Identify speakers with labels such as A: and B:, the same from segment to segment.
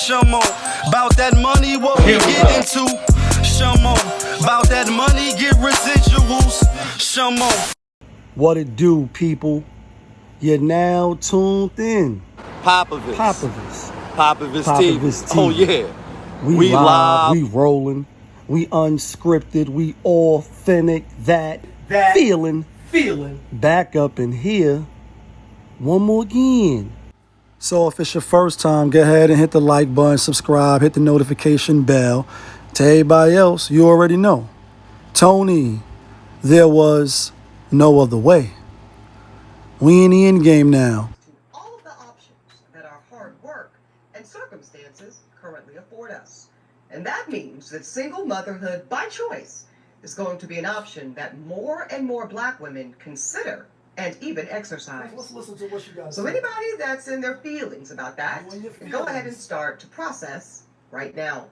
A: Show more about that money, what we get into. Show more about that money, get residuals. Show more.
B: What it do, people? You're now tuned in.
C: Popovich.
B: Popovich
C: TV.
B: TV.
C: Oh yeah.
B: We live, we rolling, we unscripted, we authentic, that feeling back up in here one more again. So if it's your first time, go ahead and hit the like button, subscribe, hit the notification bell. To everybody else, you already know. Tony, there was no other way. We in the end game now.
D: All of the options that our hard work and circumstances currently afford us. And that means that single motherhood by choice is going to be an option that more and more Black women consider and even exercise.
B: Let's listen to what you guys
D: So
B: say.
D: anybody that's in their feelings about that, go ahead and start to process right now.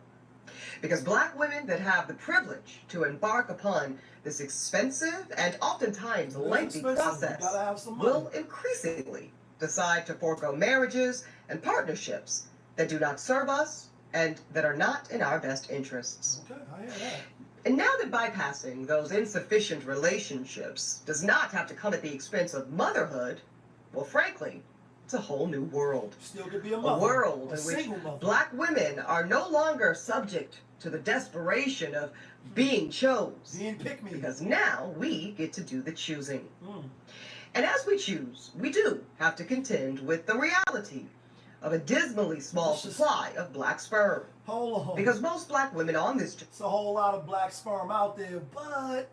D: Because Black women that have the privilege to embark upon this expensive and oftentimes lengthy process will increasingly decide to forego marriages and partnerships that do not serve us and that are not in our best interests.
B: Okay, I hear that.
D: And now that bypassing those insufficient relationships does not have to come at the expense of motherhood, well, frankly, it's a whole new world.
B: Still could be a mother.
D: A world in which Black women are no longer subject to the desperation of being
B: Being pick me.
D: because now we get to do the choosing. And as we choose, we do have to contend with the reality of a dismally small supply of Black sperm.
B: Hold on.
D: Because most Black women on this
B: It's a whole lot of Black sperm out there, but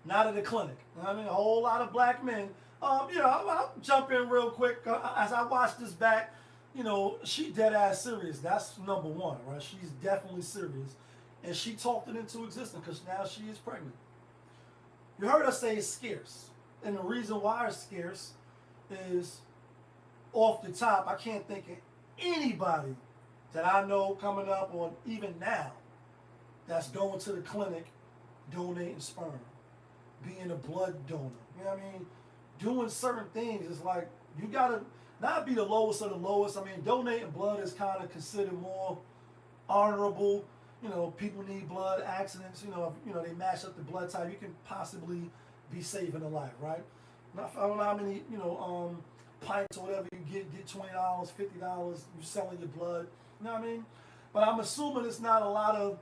B: not at the clinic. I mean, a whole lot of Black men. I'll jump in real quick. As I watch this back, she dead ass serious. That's number one, right? She's definitely serious. And she talked it into existence because now she is pregnant. You heard us say it's scarce. And the reason why it's scarce is off the top, I can't think of anybody that I know coming up or even now that's going to the clinic donating sperm, being a blood donor. You know what I mean? Doing certain things is like, you gotta not be the lowest of the lowest. I mean, donating blood is kind of considered more honorable. People need blood, accidents, they match up the blood type. You can possibly be saving a life, right? I don't know how many, pints or whatever you get $20, $50, you selling your blood. You know what I mean? But I'm assuming it's not a lot of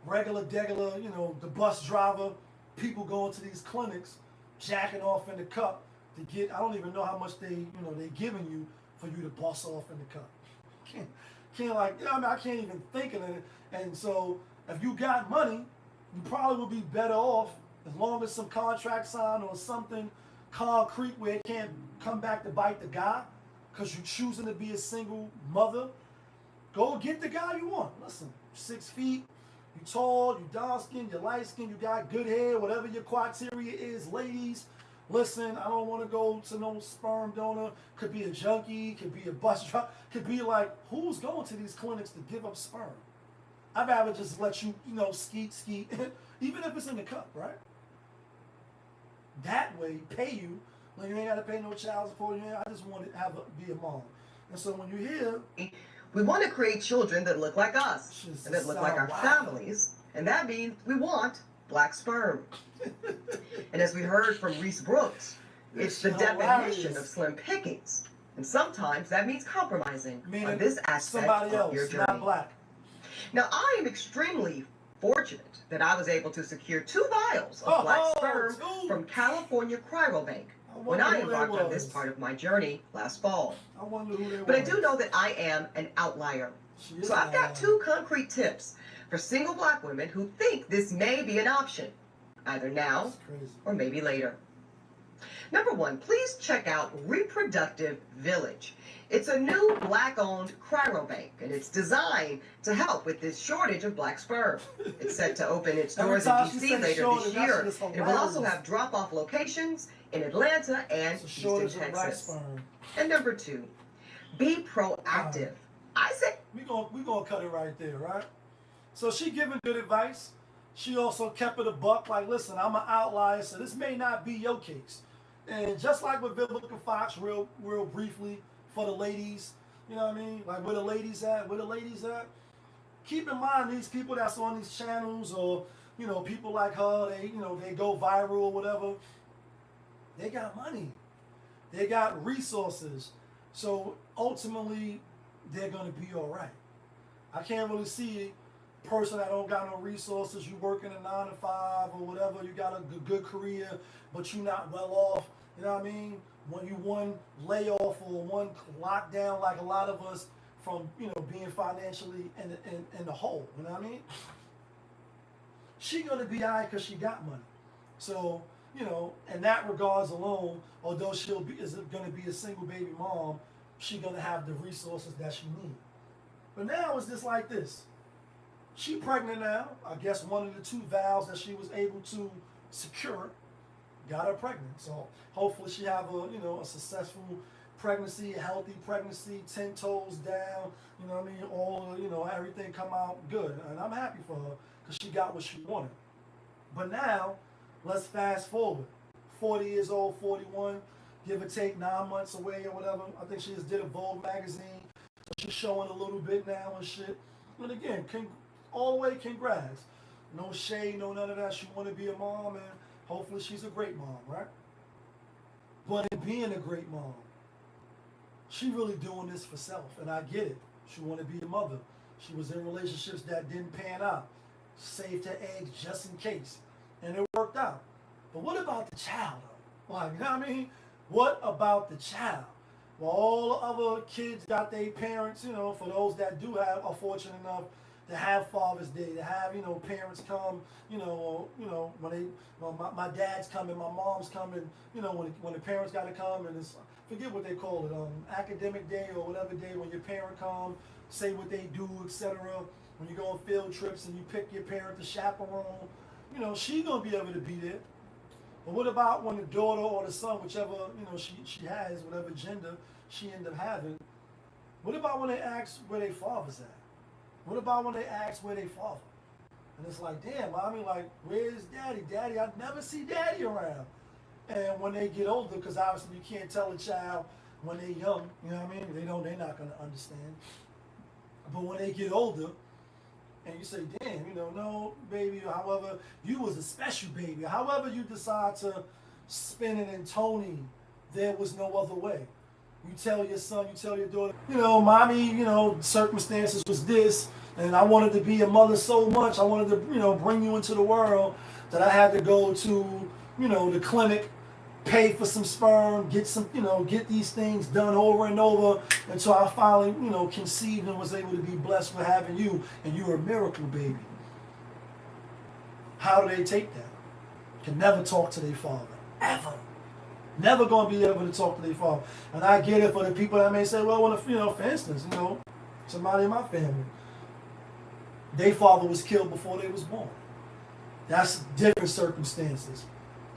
B: regular, the bus driver, people going to these clinics, jacking off in the cup to get, I don't even know how much they giving you for you to bust off in the cup. I can't even think of it. And so if you got money, you probably would be better off as long as some contract signed or something concrete where it can't come back to bite the guy because you're choosing to be a single mother. Go get the guy you want. Listen, 6 feet, you tall, you dark skinned, you light skinned, you got good hair, whatever your criteria is, ladies. Listen, I don't want to go to no sperm donor. Could be a junkie, could be a bus driver, could be like, who's going to these clinics to give up sperm? I'd rather just let you, skeet, even if it's in the cup, right? That way, pay you. Like, you ain't got to pay no child support. I just want to be a mom. And so when you hear,
D: we want to create children that look like us and that look like our families, and that means we want Black sperm. And as we heard from Reese Brooks, it's the definition of slim pickings, and sometimes that means compromising on this aspect of your journey.
B: Not Black.
D: Now, I am extremely fortunate that I was able to secure 2 vials of Black sperm from California Cryobank when I embarked on this part of my journey last fall.
B: I wonder who they were.
D: But I do know that I am an outlier. So I've got 2 concrete tips for single Black women who think this may be an option, either now or maybe later. Number 1, please check out Reproductive Village. It's a new Black-owned cryobank, and it's designed to help with this shortage of Black sperm. It's set to open its doors in D.C. later this year. It will also have drop-off locations in Atlanta and Houston, Texas. And number 2, be proactive. I say
B: we gonna cut it right there, right? So she giving good advice. She also kept it a buck, like, listen, I'm an outlier, so this may not be your case. And just like with Vivica Fox, real briefly, for the ladies, You know what I mean? Like, where the ladies at? Where the ladies at? Keep in mind, these people that's on these channels, or, you know, people like her, they, you know, they go viral or whatever. They got money. They got resources. So ultimately, they're going to be all right. I can't really see a person that don't got no resources. You working a 9 to 5 or whatever. You got a good career, but you not well off. You know what I mean? When you one layoff or one lockdown, like a lot of us, from, you know, being financially in the hole. You know what I mean? She going to be all right because she got money. So, you know, in that regards alone, although is going to be a single baby mom, she going to have the resources that she needs. But now it's just like this. She pregnant now. I guess one of the 2 vows that she was able to secure got her pregnant. So hopefully she have a, you know, a successful pregnancy, a healthy pregnancy, 10 toes down. You know what I mean? All, you know, everything come out good. And I'm happy for her because she got what she wanted. But now, let's fast forward. 40 years old, 41, give or take 9 months away or whatever. I think she just did a Vogue magazine. So she's showing a little bit now and shit. And again, all the way congrats. No shade, no none of that. She want to be a mom, and hopefully she's a great mom, right? But in being a great mom, she really doing this for self, and I get it. She want to be a mother. She was in relationships that didn't pan out. Saved her eggs just in case, and it worked out. But what about the child, though? Like, you know what I mean? What about the child? Well, all the other kids got their parents, you know, for those that do have, are fortunate enough to have Father's Day, to have, you know, parents come, when my dad's coming, my mom's coming, you know, when the parents got to come, and it's, forget what they call it, academic day or whatever day, when your parent come, say what they do, etc. When you go on field trips and you pick your parent to chaperone, you know, she gonna be able to be there. But what about when the daughter or the son, whichever, you know, she has, whatever gender she ended up having, what about when they ask where their father's at? What about when they ask where they father? And it's like, damn, mommy, like, where's daddy? Daddy, I never see daddy around. And when they get older, because obviously you can't tell a child when they're young, you know what I mean? They're not going to understand. But when they get older, and you say, damn, you know, no, baby, however, you was a special baby. However you decide to spin it in Tony, there was no other way. You tell your son, you tell your daughter, you know, mommy, you know, circumstances was this, and I wanted to be a mother so much, I wanted to, you know, bring you into the world, that I had to go to, you know, the clinic, pay for some sperm, get these things done over and over until I finally, you know, conceived and was able to be blessed with having you, and you're a miracle baby. How do they take that? Can never talk to their father, ever. Never gonna be able to talk to their father. And I get it for the people that may say, well, you know, for instance, you know, somebody in my family, their father was killed before they was born. That's different circumstances.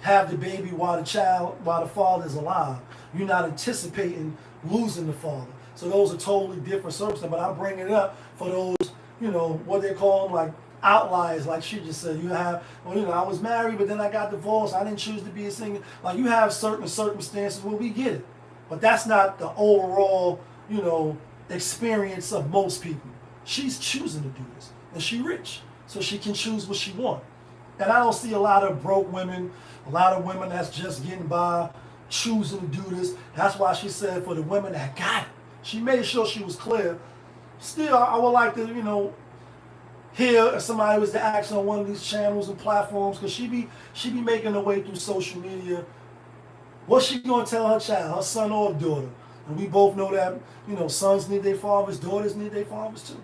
B: Have the baby while the father is alive. You're not anticipating losing the father. So those are totally different circumstances. But I'm bringing it up for those, you know, what they call them, like outliers, like she just said. You have, well, you know, I was married, but then I got divorced. I didn't choose to be a single. Like, you have certain circumstances where we get it. But that's not the overall, you know, experience of most people. She's choosing to do this. And she rich. So she can choose what she wants. And I don't see a lot of broke women, a lot of women that's just getting by, choosing to do this. That's why she said for the women that got it. She made sure she was clear. Still, I would like to, you know, hear if somebody was to ask on one of these channels and platforms, because she be making her way through social media. What's she gonna tell her child, her son or daughter? And we both know that, you know, sons need their fathers, daughters need their fathers too.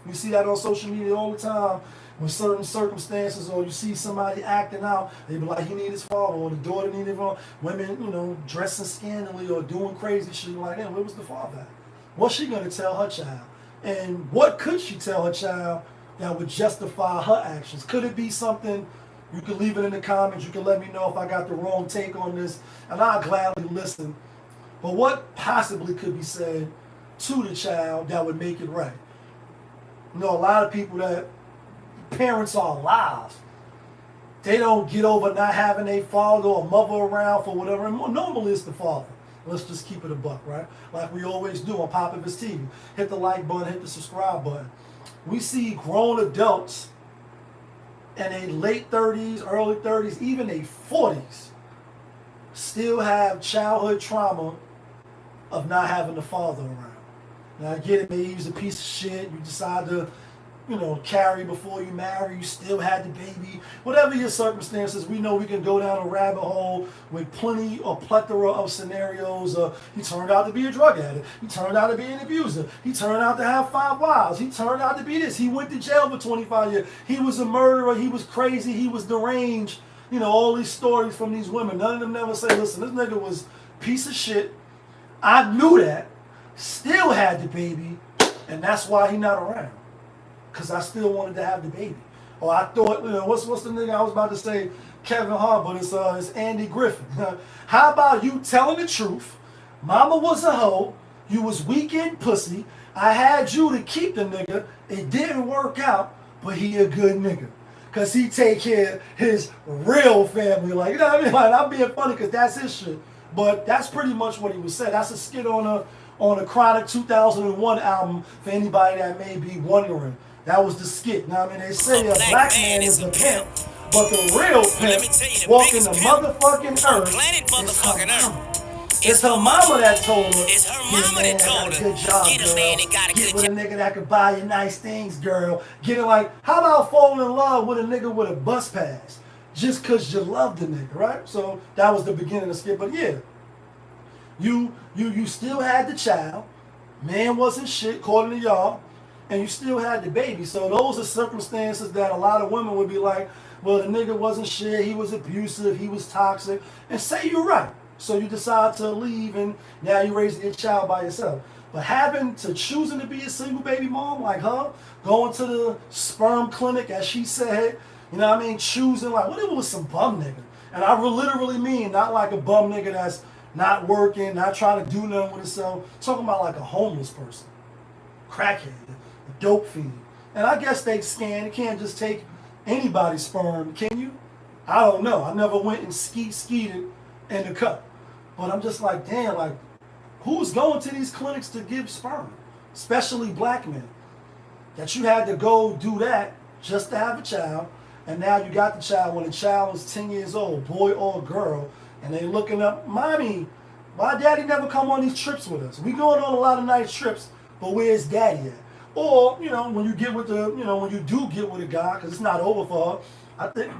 B: You see that on social media all the time. When certain circumstances, or you see somebody acting out, they be like, he need his father, or the daughter need his father. Women, you know, dressing scandalously or doing crazy shit like that. Where was the father at? What's she gonna tell her child? And what could she tell her child that would justify her actions? Could it be something? You can leave it in the comments. You can let me know if I got the wrong take on this, and I'll gladly listen. But what possibly could be said to the child that would make it right? You know, a lot of people that parents are alive, they don't get over not having a father or mother around for whatever. And normally it's the father. Let's just keep it a buck, right? Like we always do on SeLFisH TV. Hit the like button, hit the subscribe button. We see grown adults in their late 30s, early 30s, even their 40s, still have childhood trauma of not having the father around. Now I get it, maybe he's a piece of shit, you decide to, carry before you marry, you still had the baby. Whatever your circumstances, we know we can go down a rabbit hole with plenty or plethora of scenarios. He turned out to be a drug addict. He turned out to be an abuser. He turned out to have 5 wives. He turned out to be this. He went to jail for 25 years. He was a murderer. He was crazy. He was deranged. All these stories from these women. None of them never say, listen, this nigga was a piece of shit. I knew that. Still had the baby. And that's why he not around. Because I still wanted to have the baby. Or I thought, what's the nigga I was about to say, Kevin Hart, but it's Andy Griffin. How about you telling the truth? Mama was a hoe. You was weak in pussy. I had you to keep the nigga. It didn't work out, but he a good nigga. Because he take care of his real family. Like, you know what I mean? Like, I'm being funny because that's his shit. But that's pretty much what he was saying. That's a skit on a Chronic 2001 album for anybody that may be wondering. That was the skit. Now, I mean, they say a black man is a pimp, but the real pimp walking the motherfucking earth is her mama. It's her mama that told her,
C: it's her mama that told her,
B: good job,
C: get a man that got a
B: get
C: good
B: with a nigga that could buy you nice things, girl. Get it like, how about falling in love with a nigga with a bus pass? Just because you love the nigga, right? So that was the beginning of the skit. But yeah, you still had the child. Man wasn't shit, according to y'all. And you still had the baby. So those are circumstances that a lot of women would be like, well, the nigga wasn't shit, he was abusive, he was toxic. And say you're right. So you decide to leave and now you're raising your child by yourself. But choosing to be a single baby mom like her, going to the sperm clinic as she said, choosing like, what if it was some bum nigga? And I literally mean not like a bum nigga that's not working, not trying to do nothing with himself. Talking about like a homeless person, crackhead, a dope fiend. And I guess they scan. You can't just take anybody's sperm, can you? I don't know. I never went and skeeted in the cup. But I'm just like, damn, like, who's going to these clinics to give sperm? Especially black men. That you had to go do that just to have a child. And now you got the child when the child is 10 years old, boy or girl. And they looking up, mommy, why daddy never come on these trips with us? We going on a lot of nice trips, but where's daddy at? Or, when you get with when you do get with a guy, because it's not over for her, I think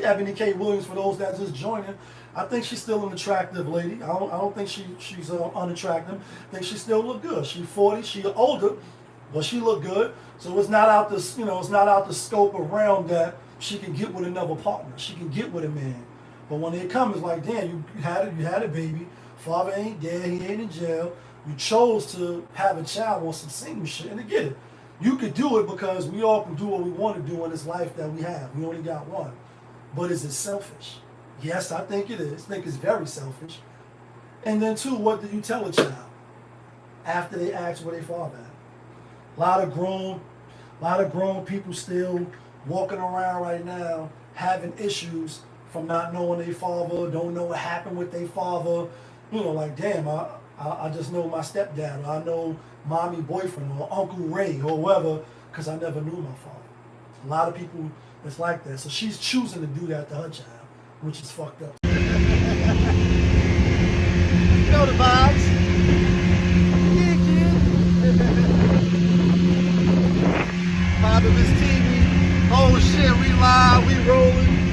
B: Eboni K. Williams, for those that just joining, I think she's still an attractive lady. I don't think she's unattractive. I think she still look good. She's 40, she's older, but she look good. So it's not out this, it's not out the scope of realm that she can get with another partner. She can get with a man. But when it comes, it's like, damn, you had a baby. Father ain't dead. He ain't in jail. You chose to have a child on some single shit. And again, you could do it because we all can do what we want to do in this life that we have. We only got one. But is it selfish? Yes, I think it is. I think it's very selfish. And then two, what do you tell a child after they ask where they father at? A lot of grown people still walking around right now having issues from not knowing their father, don't know what happened with their father. Like, damn, I just know my stepdad, or I know mommy boyfriend, or Uncle Ray, or whoever, because I never knew my father. A lot of people, it's like that. So she's choosing to do that to her child, which is fucked up. You know the vibes. Yeah, kid. SeLFisH TV. Oh shit, we live, we rolling.